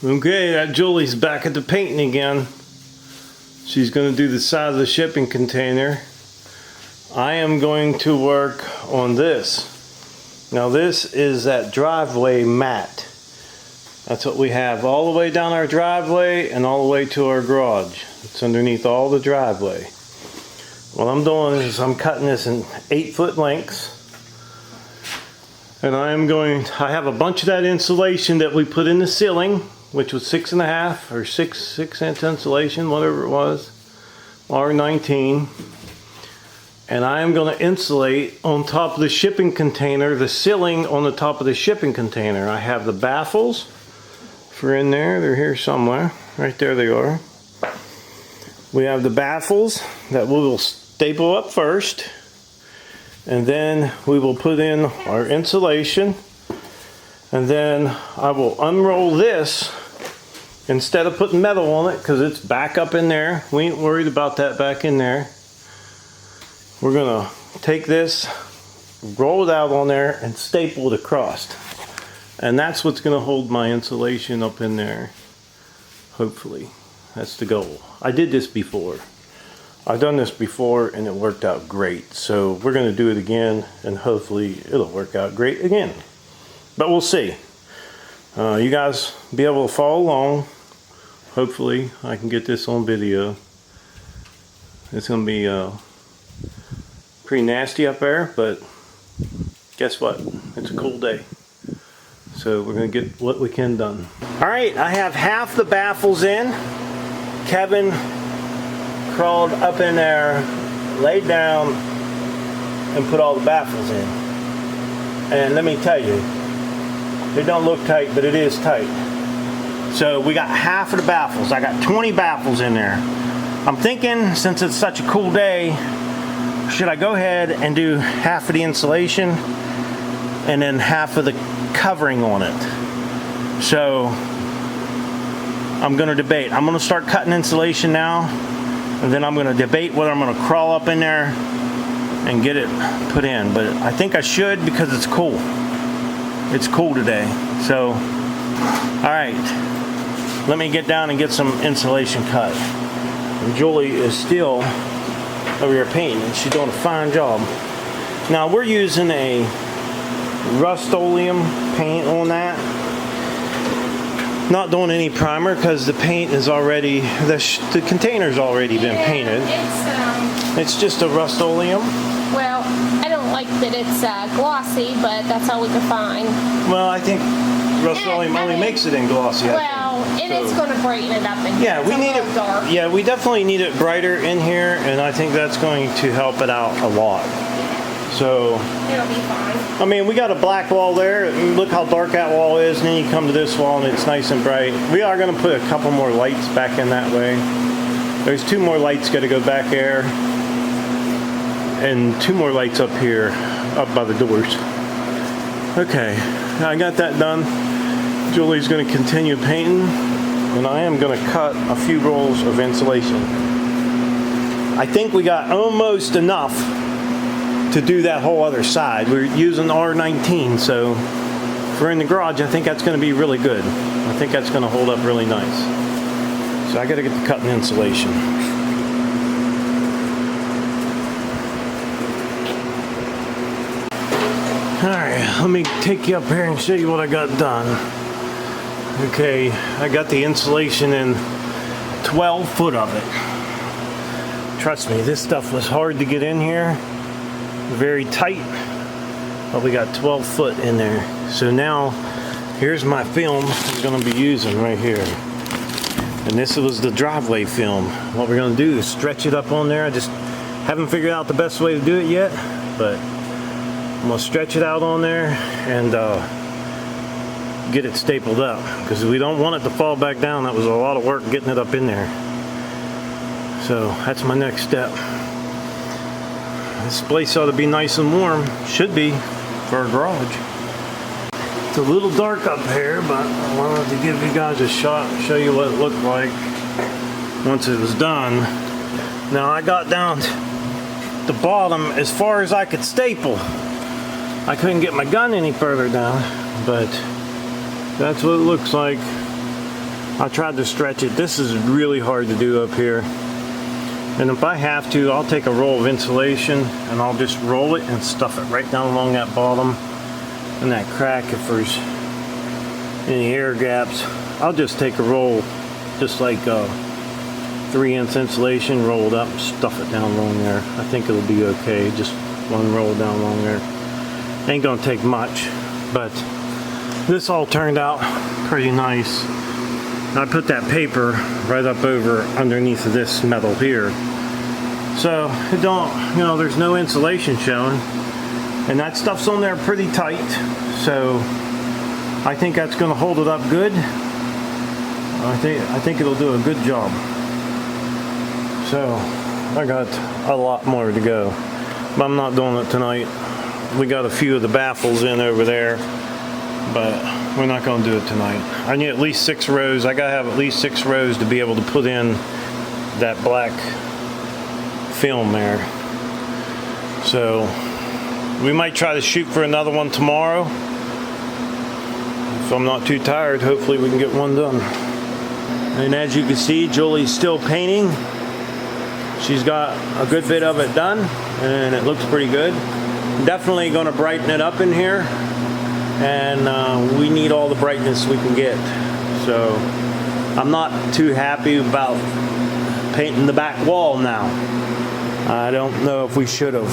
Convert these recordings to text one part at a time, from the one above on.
Okay, that Julie's back at the painting again. She's going to do the side of the shipping container. I am going to work on this. Now this is that driveway mat. That's what we have all the way down our driveway and all the way to our garage. It's underneath all the driveway. What I'm doing is I'm cutting this in 8-foot lengths. And I have a bunch of that insulation that we put in the ceiling, which was 6.5 or 6-inch insulation, whatever it was, R19. And I am going to insulate on top of the shipping container, the ceiling on the top of the shipping container. I have the baffles for in there. They're here somewhere. Right there they are. We have the baffles that we will staple up first. And then we will put in our insulation. And then I will unroll this instead of putting metal on it because it's back up in there. We ain't worried about that back in there. We're gonna take this, roll it out on there, and staple it across. And that's what's gonna hold my insulation up in there. Hopefully, that's the goal. I did this before. I've done this before and it worked out great. So we're gonna do it again and hopefully it'll work out great again. But we'll see. You guys be able to follow along. Hopefully I can get this on video. It's gonna be pretty nasty up there, but guess what? It's a cool day. So we're gonna get what we can done. All right, I have half the baffles in. Kevin crawled up in there, laid down, and put all the baffles in. And let me tell you, it don't look tight, but it is tight. So we got half of the baffles. I got 20 baffles in there. I'm thinking, since it's such a cool day, should I go ahead and do half of the insulation and then half of the covering on it? So I'm gonna debate. I'm gonna start cutting insulation now, and then I'm gonna debate whether I'm gonna crawl up in there and get it put in. But I think I should because it's cool. It's cool today. So, all right, let me get down and get some insulation cut. And Julie is still over here painting, and she's doing a fine job. Now we're using a Rust-Oleum paint on that. Not doing any primer because the paint is already, the container's already been painted. It's just a Rust-Oleum. Well, I don't like that it's glossy, but that's all we could find. Well, I think Rust-Oleum only makes it in glossy. Well, and it's going to brighten it up. And yeah, we need it dark. Yeah, we definitely need it brighter in here, and I think that's going to help it out a lot. So it'll be fine. I mean, we got a black wall there. Look how dark that wall is, and then you come to this wall and it's nice and bright. We are going to put a couple more lights back in that way. There's 2 more lights got to go back there, and 2 more lights up here, up by the doors. Okay, I got that done. Julie's going to continue painting, and I am going to cut a few rolls of insulation. I think we got almost enough to do that whole other side. We're using R19, so if we're in the garage, I think that's going to be really good. I think that's going to hold up really nice. So I got to get to cutting insulation. Alright, let me take you up here and show you what I got done. Okay, I got the insulation in 12 foot of it. Trust me, this stuff was hard to get in here. Very tight, but we got 12 foot in there. So now here's my film I'm going to be using right here, and this was the driveway film. What we're going to do is stretch it up on there. I just haven't figured out the best way to do it yet, but I'm going to stretch it out on there and get it stapled up because we don't want it to fall back down. That was a lot of work getting it up in there. So that's my next step. This place ought to be nice and warm. Should be for our garage. It's a little dark up here, but I wanted to give you guys a shot, show you what it looked like once it was done. Now I got down the bottom as far as I could staple. I couldn't get my gun any further down, but that's what it looks like I tried to stretch it. This is really hard to do up here. And if I have to, I'll take a roll of insulation and I'll just roll it and stuff it right down along that bottom and that crack if there's any air gaps. I'll just take a roll, just like 3-inch insulation, roll it up and stuff it down along there. I think it'll be okay. Just one roll down along there. Ain't gonna take much, but this all turned out pretty nice. I put that paper right up over underneath of this metal here. So it don't, you know, there's no insulation showing. And that stuff's on there pretty tight. So I think that's gonna hold it up good. I think it'll do a good job. So I got a lot more to go. But I'm not doing it tonight. We got a few of the baffles in over there, but we're not going to do it tonight. I need at least 6 rows. I got to have at least 6 rows to be able to put in that black film there. So we might try to shoot for another one tomorrow. If I'm not too tired, hopefully we can get one done. And as you can see, Julie's still painting. She's got a good bit of it done and it looks pretty good. Definitely going to brighten it up in here, and we need all the brightness we can get. So I'm not too happy about painting the back wall now. I don't know if we should have,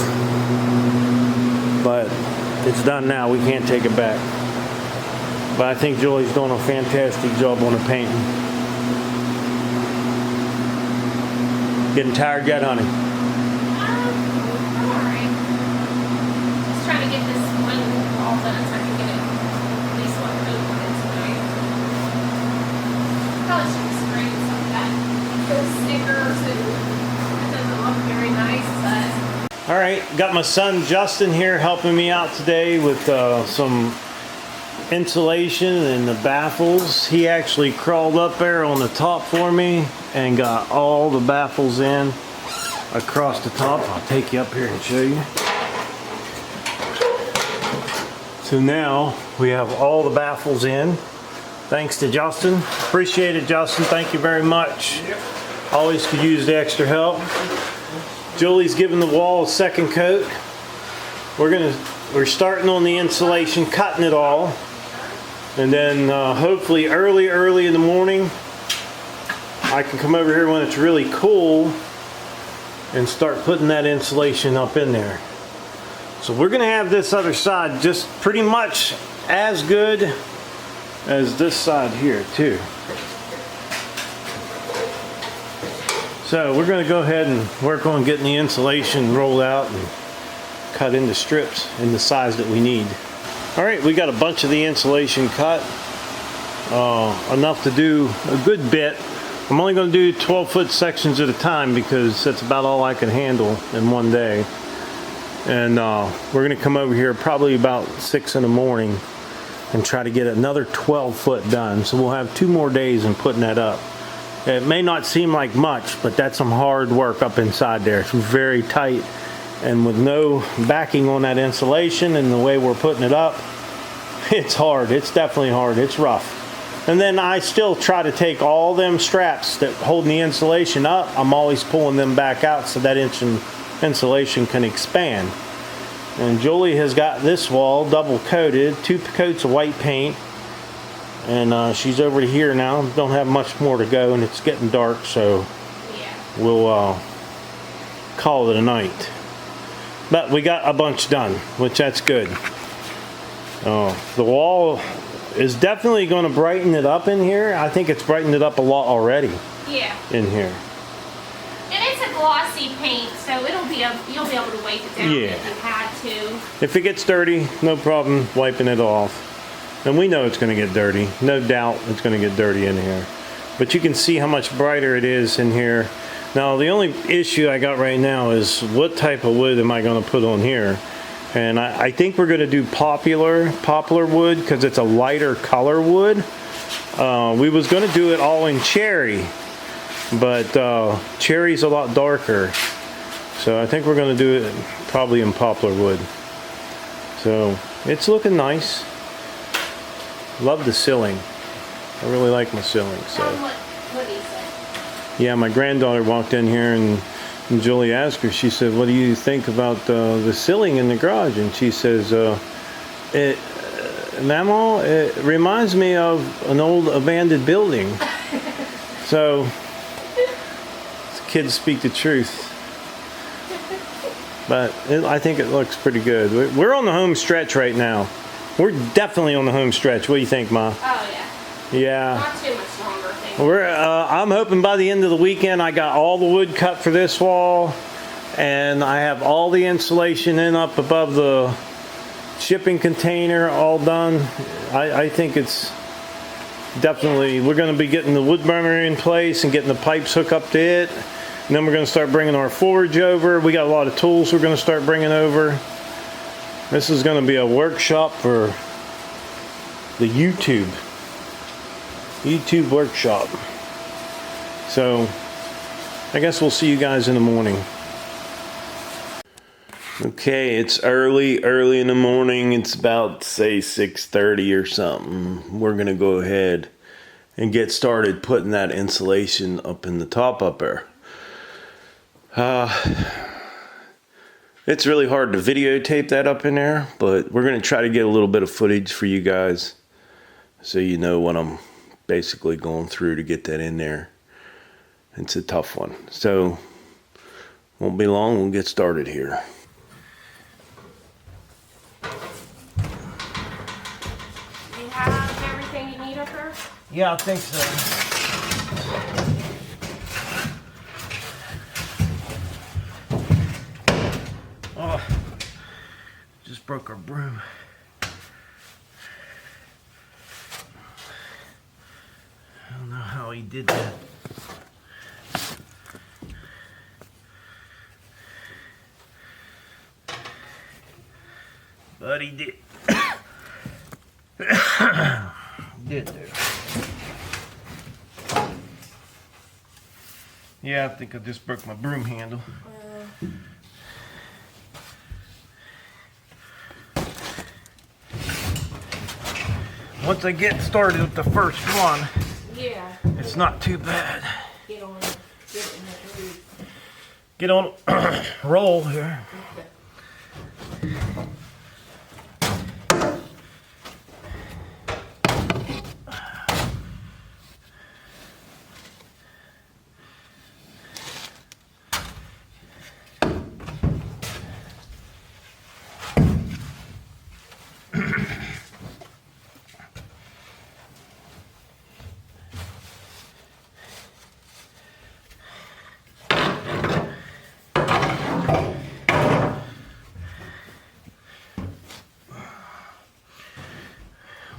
but it's done now. We can't take it back. But I think Julie's doing a fantastic job on the painting. Getting tired yet, honey? Trying to get this one all done so I can get it at least one coat on it tonight. Probably should spray some of that. Those stickers and it doesn't look very nice, but. Alright, got my son Justin here helping me out today with some insulation and the baffles. He actually crawled up there on the top for me and got all the baffles in across the top. I'll take you up here and show you. So now we have all the baffles in. Thanks to Justin. Appreciate it, Justin. Thank you very much. Yep. Always could use the extra help. Julie's giving the wall a second coat. We're starting on the insulation, cutting it all, and then hopefully early in the morning I can come over here when it's really cool and start putting that insulation up in there. So we're going to have this other side just pretty much as good as this side here too. So we're going to go ahead and work on getting the insulation rolled out and cut into strips in the size that we need. Alright, we got a bunch of the insulation cut. Enough to do a good bit. I'm only going to do 12-foot sections at a time because that's about all I can handle in one day. And we're going to come over here probably about 6 in the morning and try to get another 12-foot done. So we'll have 2 more days in putting that up. It may not seem like much, but that's some hard work up inside there. It's very tight, and with no backing on that insulation and the way we're putting it up, it's hard. It's definitely hard. It's rough. And then I still try to take all them straps that hold the insulation up. I'm always pulling them back out so that insulation can expand. And Julie has got this wall double coated, 2 coats of white paint, and she's over here now. Don't have much more to go, and it's getting dark, so we'll call it a night. But we got a bunch done, which that's good. The wall is definitely going to brighten it up in here. I think it's brightened it up a lot already. Yeah. In here. And it's a glossy paint, so you'll be able to wipe it down if you had to. If it gets dirty, no problem wiping it off. And we know it's going to get dirty. No doubt it's going to get dirty in here. But you can see how much brighter it is in here. Now the only issue I got right now is what type of wood am I going to put on here? And I think we're going to do poplar wood because it's a lighter color wood. We was going to do it all in cherry, but cherry's a lot darker. So I think we're going to do it probably in poplar wood. So it's looking nice. Love the ceiling. I really like my ceiling. So What do you say? yeah, my granddaughter walked in here and Julie asked her, she said, what do you think about the ceiling in the garage? And she says, Mama, it reminds me of an old abandoned building. So, kids speak the truth. But I think it looks pretty good. We're on the home stretch right now. We're definitely on the home stretch. What do you think, Ma? Oh, yeah. Yeah. Not too much longer, thank you. I'm hoping by the end of the weekend I got all the wood cut for this wall, and I have all the insulation in up above the shipping container all done. I think it's definitely, we're going to be getting the wood burner in place and getting the pipes hooked up to it. And then we're going to start bringing our forage over. We got a lot of tools we're going to start bringing over. This is going to be a workshop for the YouTube workshop. So I guess we'll see you guys in the morning. Okay, it's early in the morning. It's about, say, 6:30 or something. We're gonna go ahead and get started putting that insulation up in the top up there. It's really hard to videotape that up in there, but we're gonna try to get a little bit of footage for you guys so you know what I'm basically going through to get that in there. It's a tough one. So, won't be long, we'll get started here. Do you have everything you need up there? Yeah, I think so. Oh, just broke our broom. I don't know how he did that. But he did. Did there. Yeah, I think I just broke my broom handle. Once I get started with the first one, Yeah. it's not too bad. Get on. Get in that groove. Get on roll here.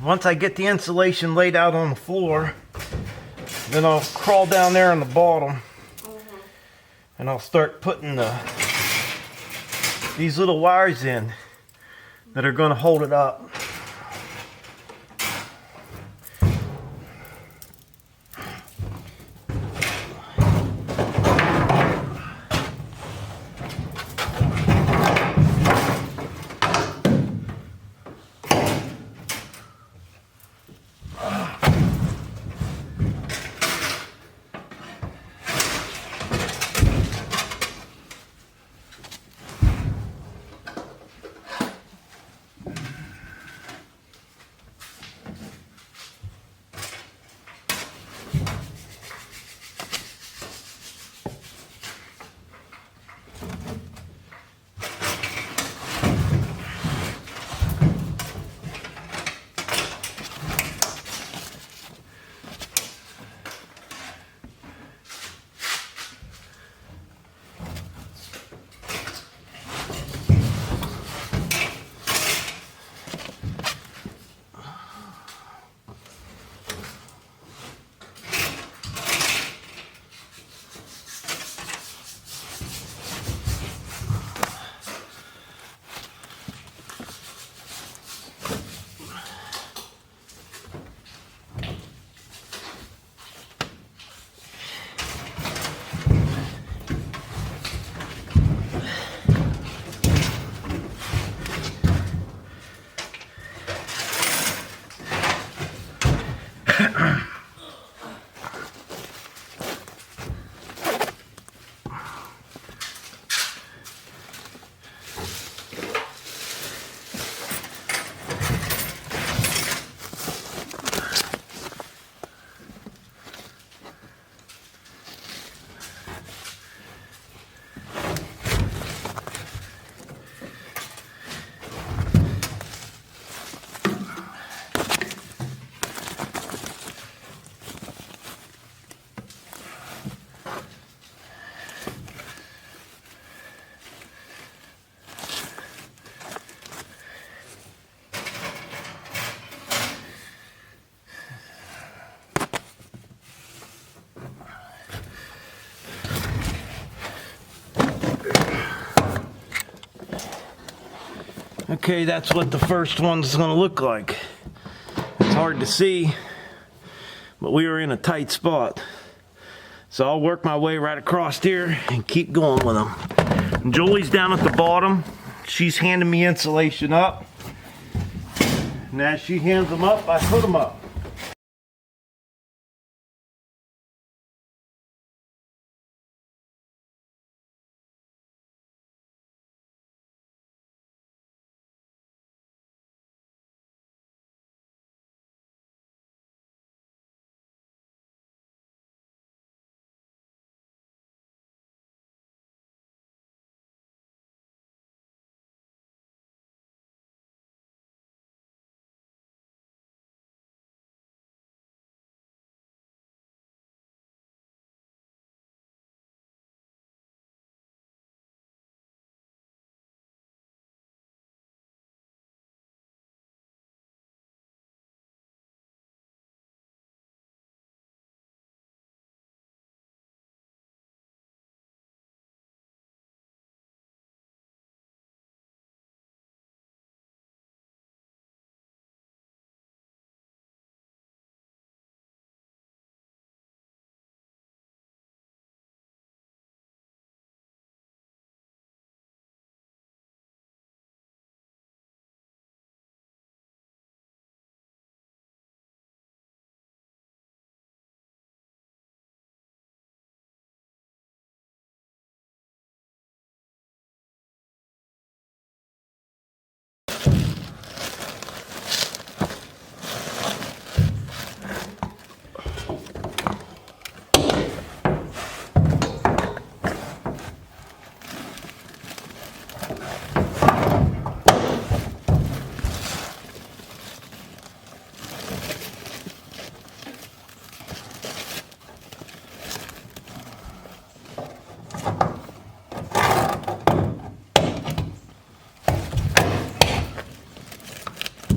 Once I get the insulation laid out on the floor, then I'll crawl down there on the bottom and I'll start putting these little wires in that are going to hold it up. Okay, that's what the first one's gonna look like. It's hard to see, but we are in a tight spot. So I'll work my way right across here and keep going with them. And Julie's down at the bottom. She's handing me insulation up. And as she hands them up, I put them up.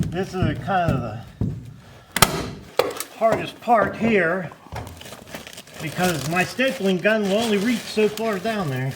This is kind of the hardest part here because my stapling gun will only reach so far down there.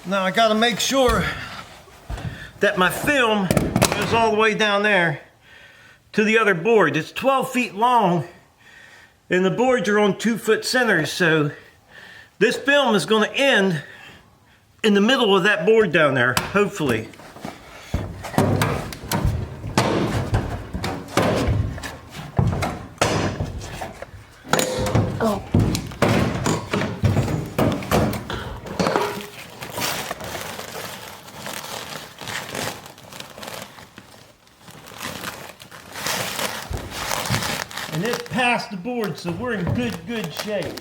Now I got to make sure that my film goes all the way down there to the other board. It's 12 feet long and the boards are on 2-foot centers, so this film is going to end in the middle of that board down there, hopefully. Oh. And it's past the board, so we're in good shape.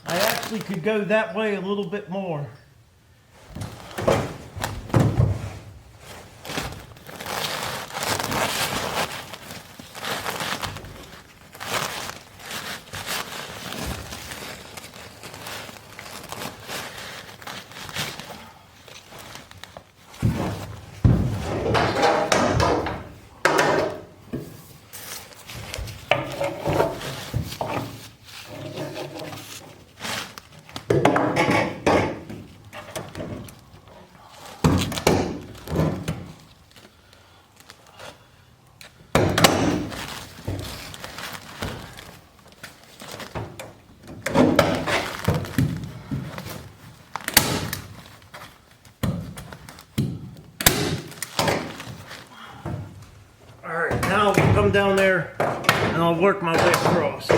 I actually could go that way a little bit more. Alright, now I'll come down there and I'll work my way across.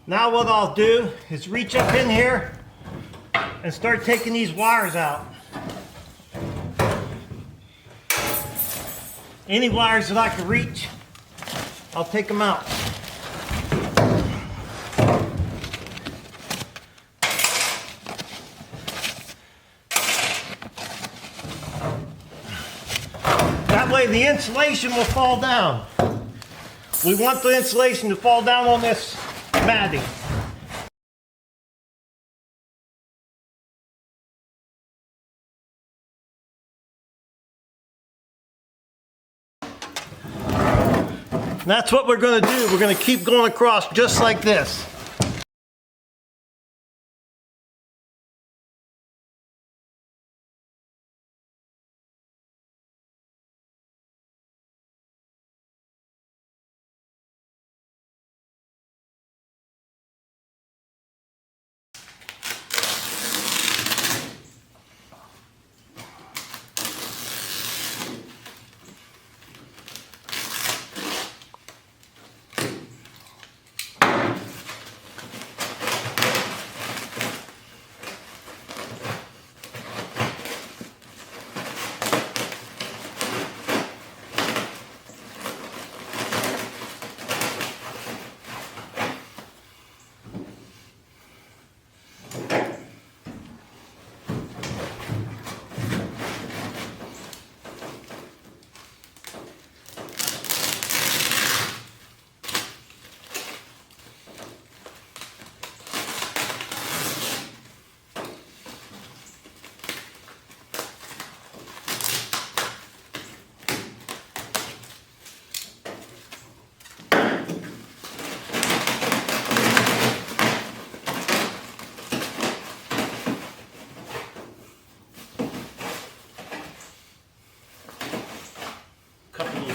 Now what I'll do is reach up in here and start taking these wires out. Any wires that I can reach, I'll take them out. That way the insulation will fall down. We want the insulation to fall down on this matting. And that's what we're going to do. We're going to keep going across just like this.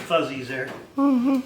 Fuzzies there. Mm-hmm.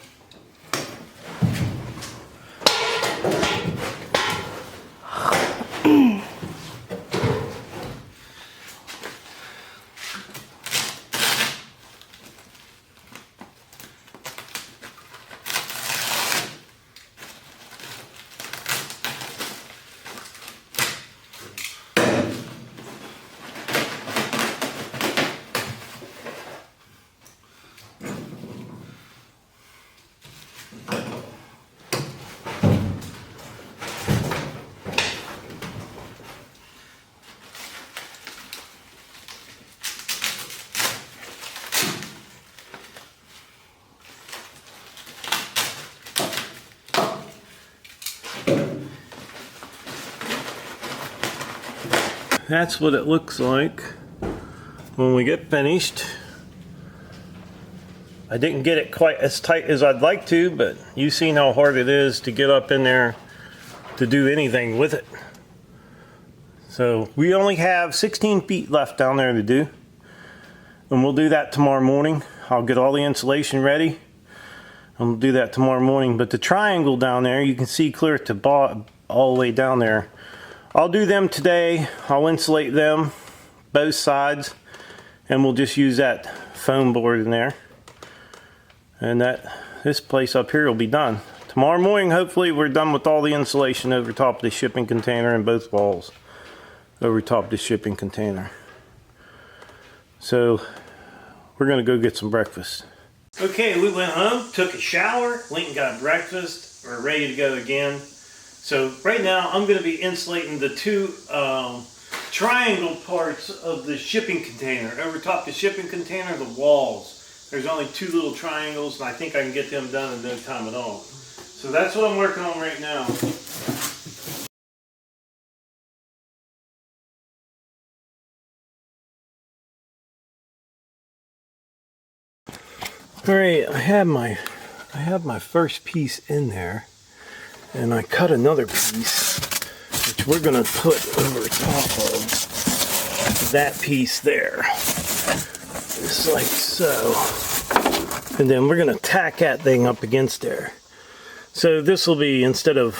That's what it looks like when we get finished. I didn't get it quite as tight as I'd like to, but you've seen how hard it is to get up in there to do anything with it. So we only have 16 feet left down there to do, and we'll do that tomorrow morning. I'll get all the insulation ready and we'll do that tomorrow morning. But the triangle down there, you can see clear to all the way down there. I'll do them today. I'll insulate them both sides, and we'll just use that foam board in there, and this place up here will be done tomorrow morning. Hopefully we're done with all the insulation over top of the shipping container and both walls over top of the shipping container. So we're gonna go get some breakfast. Okay, we went home, took a shower, went and got breakfast. We're ready to go again. So right now I'm going to be insulating the two triangle parts of the shipping container. Over top the shipping container, the walls. There's only two little triangles, and I think I can get them done in no time at all. So that's what I'm working on right now. Alright, I have my first piece in there. And I cut another piece, which we're going to put over top of that piece there. Just like so. And then we're going to tack that thing up against there. So this will be, instead of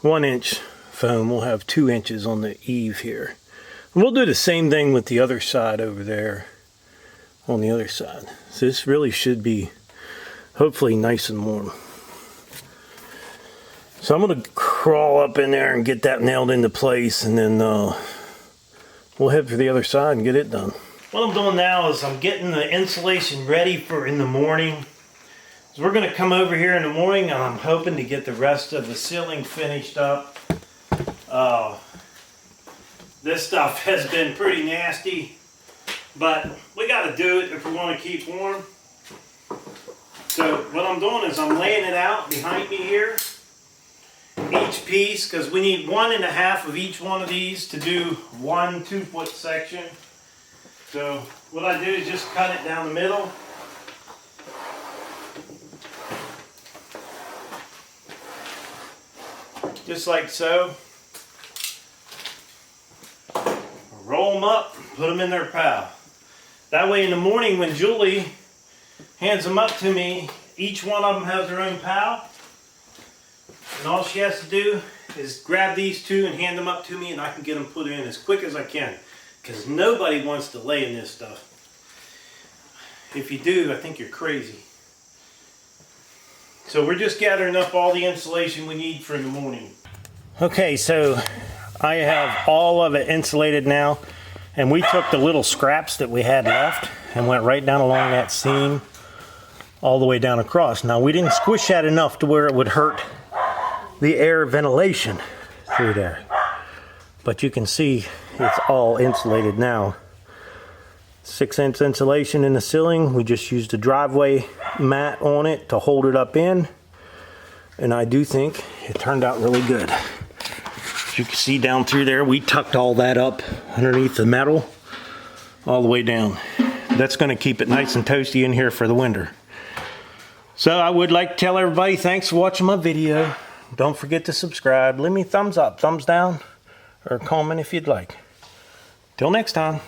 1 inch foam, we'll have 2 inches on the eave here. And we'll do the same thing with the other side over there on the other side. So this really should be hopefully nice and warm. So I'm gonna crawl up in there and get that nailed into place, and then we'll head for the other side and get it done. What I'm doing now is I'm getting the insulation ready for in the morning. So we're gonna come over here in the morning, and I'm hoping to get the rest of the ceiling finished up. This stuff has been pretty nasty, but we gotta do it if we wanna keep warm. So what I'm doing is I'm laying it out behind me here. Each piece, because we need 1.5 of each one of these to do one 2-foot section. So what I do is just cut it down the middle. Just like so. Roll them up, put them in their pile. That way in the morning when Julie hands them up to me, each one of them has their own pile. And all she has to do is grab these two and hand them up to me, and I can get them put in as quick as I can. Because nobody wants to lay in this stuff. If you do, I think you're crazy. So we're just gathering up all the insulation we need for the morning. Okay, so I have all of it insulated now. And we took the little scraps that we had left and went right down along that seam all the way down across. Now we didn't squish that enough to where it would hurt the air ventilation through there, but you can see it's all insulated now. 6-inch insulation in the ceiling. We just used a driveway mat on it to hold it up in, and I do think it turned out really good. As you can see down through there, we tucked all that up underneath the metal all the way down. That's going to keep it nice and toasty in here for the winter. So I would like to tell everybody thanks for watching my video. Don't forget to subscribe. Leave me a thumbs up, thumbs down, or a comment if you'd like. Till next time.